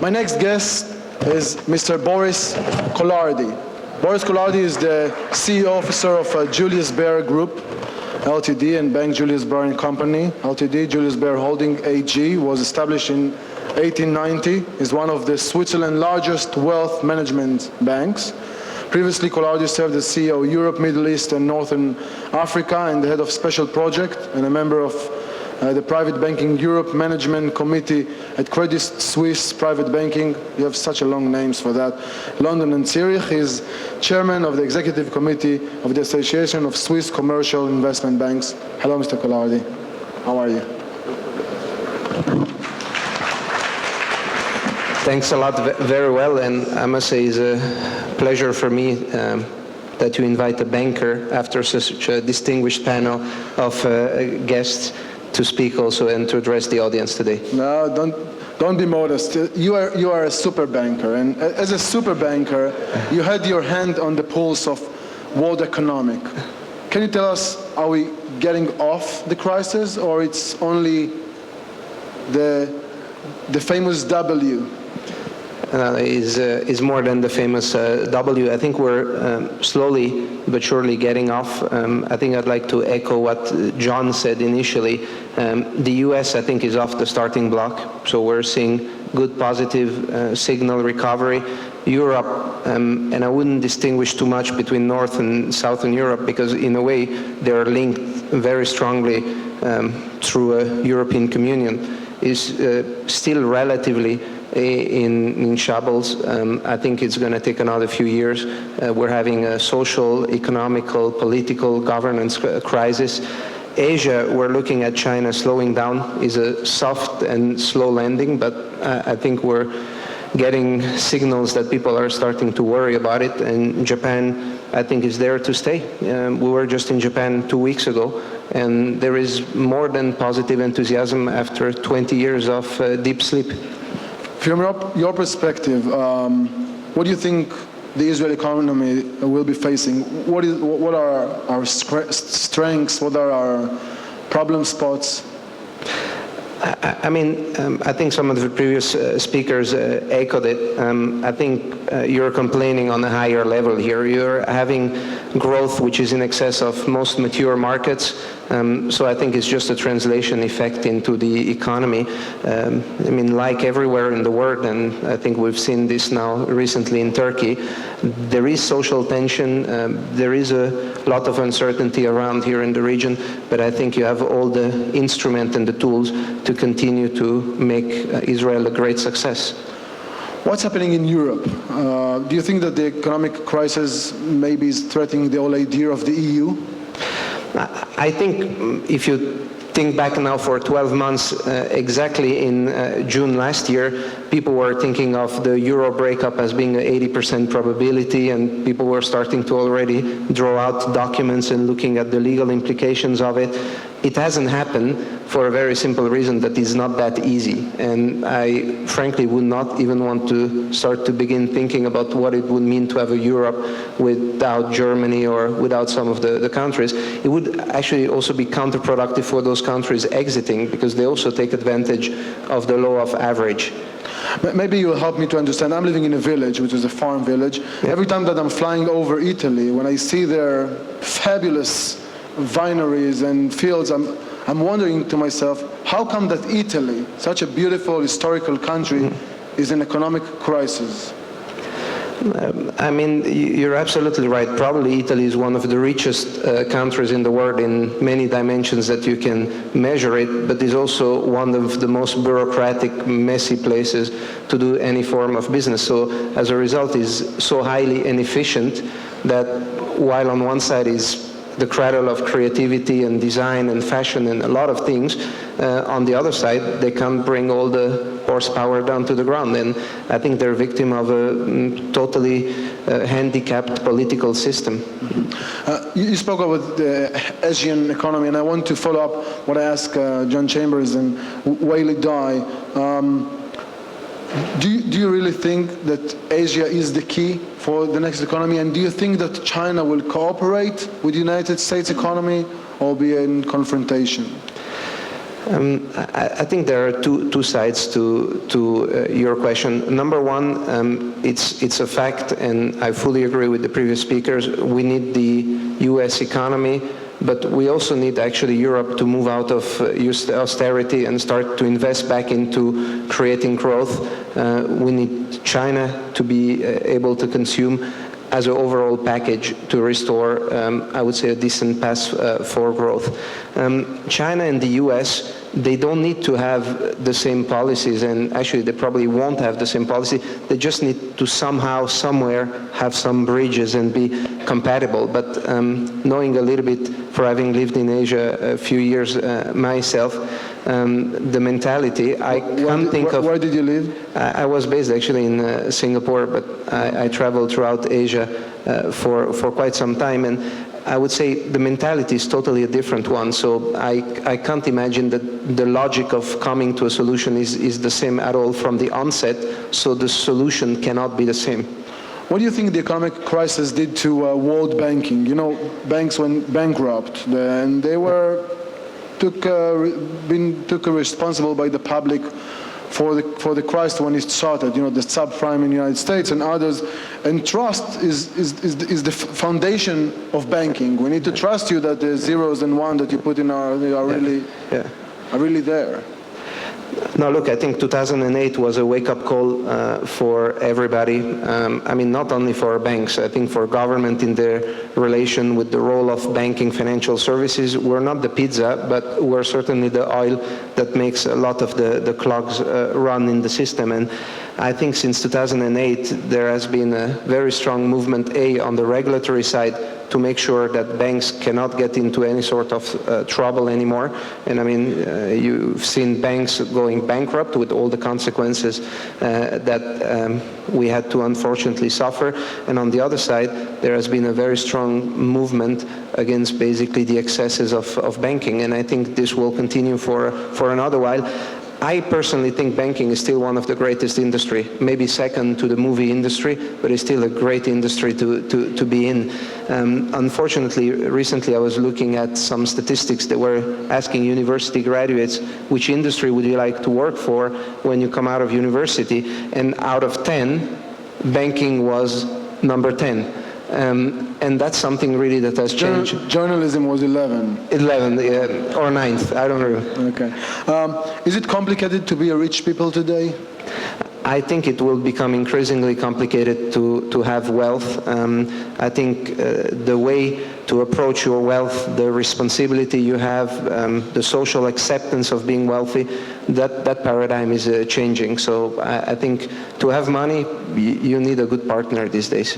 My next guest is Mr. Boris Collardi. Boris Collardi is the CEO officer of Julius Baer Group, Ltd. and Bank Julius Baer and Company, Ltd. Julius Baer Holding AG was established in 1890, is one of the Switzerland's largest wealth management banks. Previously, Collardi served as CEO of Europe, Middle East, and Northern Africa, and the head of special project, and a member of the Private Banking Europe Management Committee at Credit Suisse Private Banking. You have such a long names for that. London and Zurich. He is chairman of the executive committee of the Association of Swiss Commercial Investment Banks. Hello, Mr. Collardi. How are you? Thanks a lot, very well, and I must say it's a pleasure for me that you invite a banker after such a distinguished panel of guests to speak also and to address the audience today. No, don't be modest. You are a super banker, and as a super banker, you had your hand on the pulse of world economic. Can you tell us, are we getting off the crisis, or it's only the famous W? Is more than the famous W. I think we're slowly but surely getting off. I think I'd like to echo what John said initially. The US, I think, is off the starting block, so we're seeing good positive signal recovery. Europe, and I wouldn't distinguish too much between North and Southern Europe, because in a way they're linked very strongly through a European Communion, is still relatively in shambles. I think it's going to take another few years. We're having a social, economical, political governance crisis. Asia, we're looking at China slowing down, is a soft and slow landing, but I think we're getting signals that people are starting to worry about it. And Japan, I think, is there to stay. We were just in Japan 2 weeks ago, and there is more than positive enthusiasm after 20 years of deep sleep. From your perspective, what do you think the Israeli economy will be facing? What are our strengths? What are our problem spots? I mean, I think some of the previous speakers echoed it. I think you're complaining on a higher level here. You're having growth which is in excess of most mature markets. So I think it's just a translation effect into the economy. I mean, like everywhere in the world, and I think we've seen this now recently in Turkey, there is social tension. There is a lot of uncertainty around here in the region, but I think you have all the instruments and the tools to continue to make Israel a great success. What's happening in Europe? Do you think that the economic crisis maybe is threatening the whole idea of the EU? I think if you think back now for 12 months, exactly in June last year, people were thinking of the euro breakup as being an 80% probability, and people were starting to already draw out documents and looking at the legal implications of it. It hasn't happened for a very simple reason, that it's not that easy. And I frankly would not even want to start to begin thinking about what it would mean to have a Europe without Germany or without some of the countries. It would actually also be counterproductive for those countries exiting, because they also take advantage of the law of average. Maybe you'll help me to understand. I'm living in a village, which is a farm village. Every time that I'm flying over Italy, when I see their fabulous vineries and fields, I'm wondering to myself, how come that Italy, such a beautiful historical country, is in economic crisis? I mean, you're absolutely right. Probably Italy is one of the richest countries in the world in many dimensions that you can measure it, but is also one of the most bureaucratic, messy places to do any form of business. So as a result, is so highly inefficient that while on one side is the cradle of creativity and design and fashion and a lot of things, on the other side, they can't bring all the horsepower down to the ground. And I think they're a victim of a totally handicapped political system. You spoke about the Asian economy, and I want to follow up what I asked John Chambers and Waili Dai. Do you really think that Asia is the key for the next economy? And do you think that China will cooperate with the United States economy or be in confrontation? I think there are two sides to your question. Number one, it's a fact, and I fully agree with the previous speakers. We need the U.S. economy, but we also need actually Europe to move out of austerity and start to invest back into creating growth. We need China to be able to consume as an overall package to restore, I would say, a decent path for growth. China and the US, they don't need to have the same policies, and actually they probably won't have the same policy. They just need to somehow, somewhere, have some bridges and be compatible. But knowing a little bit, for having lived in Asia a few years myself, the mentality, I can't think of... Where did you live? I was based actually in Singapore, but I traveled throughout Asia for quite some time, and I would say the mentality is totally a different one. So I can't imagine that the logic of coming to a solution is the same at all from the onset, so the solution cannot be the same. What do you think the economic crisis did to world banking? You know, banks went bankrupt, and they were took responsible by the public for the crisis when it started. You know, the subprime in the United States and others. And trust is the foundation of banking. We need to trust you that the zeros and one that you put in are really there. No, look, I think 2008 was a wake-up call for everybody. I mean, not only for banks. I think for government in their relation with the role of banking financial services. We're not the pizza, but we're certainly the oil that makes a lot of the clogs run in the system. And I think since 2008, there has been a very strong movement, on the regulatory side, to make sure that banks cannot get into any sort of trouble anymore. And I mean, you've seen banks going bankrupt with all the consequences that we had to unfortunately suffer. And on the other side, there has been a very strong movement against basically the excesses of banking. And I think this will continue for another while. I personally think banking is still one of the greatest industry, maybe second to the movie industry, but it's still a great industry to be in. Unfortunately, recently I was looking at some statistics that were asking university graduates, which industry would you like to work for when you come out of university? And out of 10, banking was number 10. And that's something really that has changed. Journalism was 11. 11, or 9th, I don't know. Okay. Is it complicated to be a rich people today? I think it will become increasingly complicated to have wealth. I think the way to approach your wealth, the responsibility you have, the social acceptance of being wealthy, that paradigm is changing. So I think to have money, you need a good partner these days.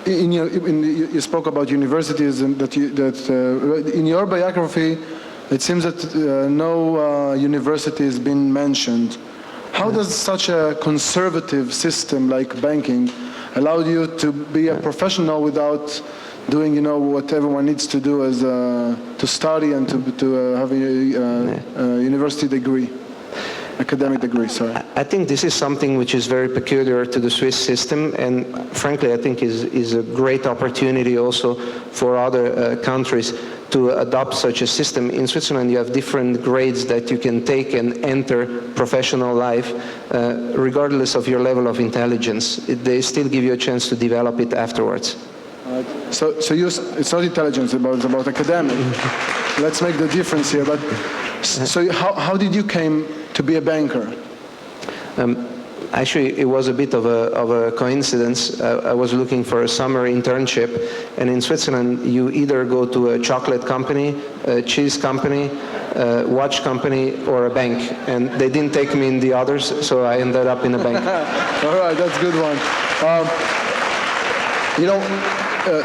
You spoke about universities, and in your biography, it seems that no university has been mentioned. How does such a conservative system like banking allow you to be a professional without doing, you know, what everyone needs to do as to study and to have a university degree, academic degree? Sorry. I think this is something which is very peculiar to the Swiss system, and frankly, I think is a great opportunity also for other countries to adopt such a system. In Switzerland, you have different grades that you can take and enter professional life, regardless of your level of intelligence. They still give you a chance to develop it afterwards. So it's not intelligence, it's about academic. Let's make the difference here. But so how did you came to be a banker? Actually, it was a bit of a coincidence. I was looking for a summer internship, and in Switzerland, you either go to a chocolate company, a cheese company, a watch company, or a bank. And they didn't take me in the others, so I ended up in a bank. All right, that's a good one. You know,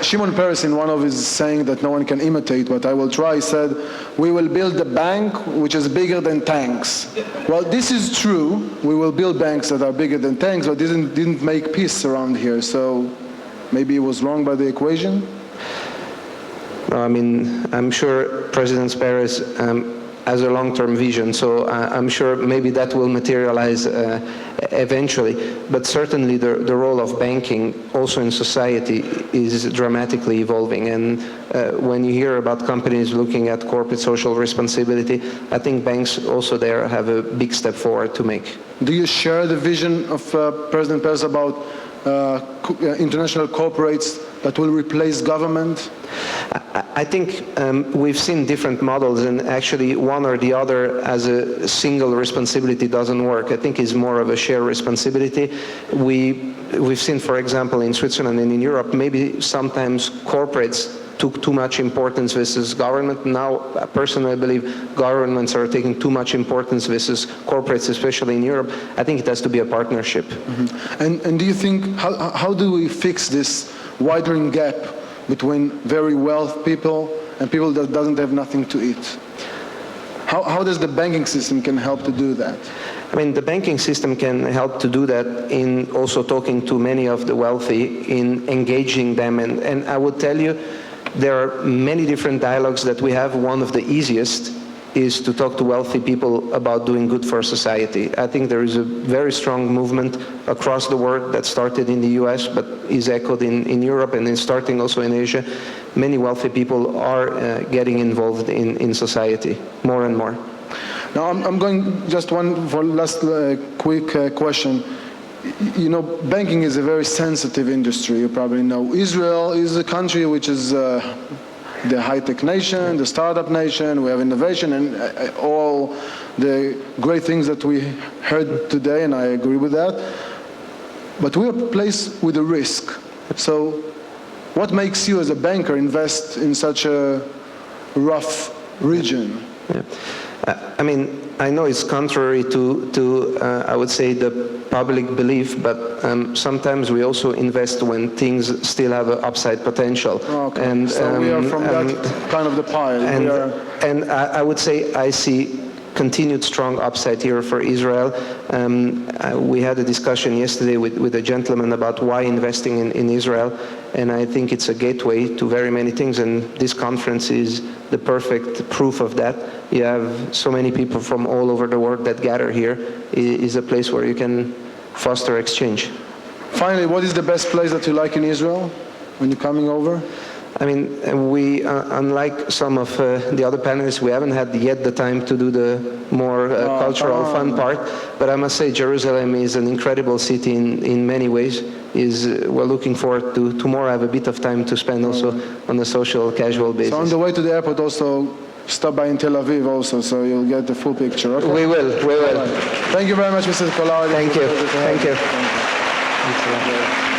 Shimon Peres, in one of his saying that no one can imitate, but I will try, said, "We will build a bank which is bigger than tanks." Well, this is true. We will build banks that are bigger than tanks, but didn't make peace around here. So maybe it was wrong by the equation? No, I mean, I'm sure President Peres as a long-term vision. So I'm sure maybe that will materialize eventually. But certainly the role of banking also in society is dramatically evolving. And when you hear about companies looking at corporate social responsibility, I think banks also there have a big step forward to make. Do you share the vision of President Perez about international corporates that will replace government? I think we've seen different models, and actually one or the other as a single responsibility doesn't work. I think it's more of a shared responsibility. We've seen, for example, in Switzerland and in Europe, maybe sometimes corporates took too much importance versus government. Now, personally, I believe governments are taking too much importance versus corporates, especially in Europe. I think it has to be a partnership. Mm-hmm. And do you think, how do we fix this widening gap between very wealthy people and people that doesn't have nothing to eat? How does the banking system can help to do that? I mean, the banking system can help to do that in also talking to many of the wealthy, in engaging them. And I would tell you, there are many different dialogues that we have. One of the easiest is to talk to wealthy people about doing good for society. I think there is a very strong movement across the world that started in the US but is echoed in Europe and is starting also in Asia. Many wealthy people are getting involved in society more and more. Now I'm going just one for last quick question. You know, banking is a very sensitive industry, you probably know. Israel is a country which is the high-tech nation, the startup nation, we have innovation and all the great things that we heard today, and I agree with that. But we are placed with a risk. So what makes you as a banker invest in such a rough region? Yeah. I mean, I know it's contrary to I would say, the public belief, but sometimes we also invest when things still have an upside potential. Okay. And, so we are from that kind of the pile. And I would say I see continued strong upside here for Israel. We had a discussion yesterday with a gentleman about why investing in Israel, and I think it's a gateway to very many things, and this conference is the perfect proof of that. You have so many people from all over the world that gather here. It is a place where you can foster exchange. Finally, what is the best place that you like in Israel when you're coming over? I mean, we, unlike some of the other panelists, we haven't had yet the time to do the more cultural fun part, but I must say Jerusalem is an incredible city in many ways. We're looking forward to tomorrow have a bit of time to spend also on a social, casual basis. So on the way to the airport also, stop by in Tel Aviv also, so you'll get the full picture. Okay? We will. Right. Thank you very much, Mr. Collardi. Thank you. Thank you. Thank you.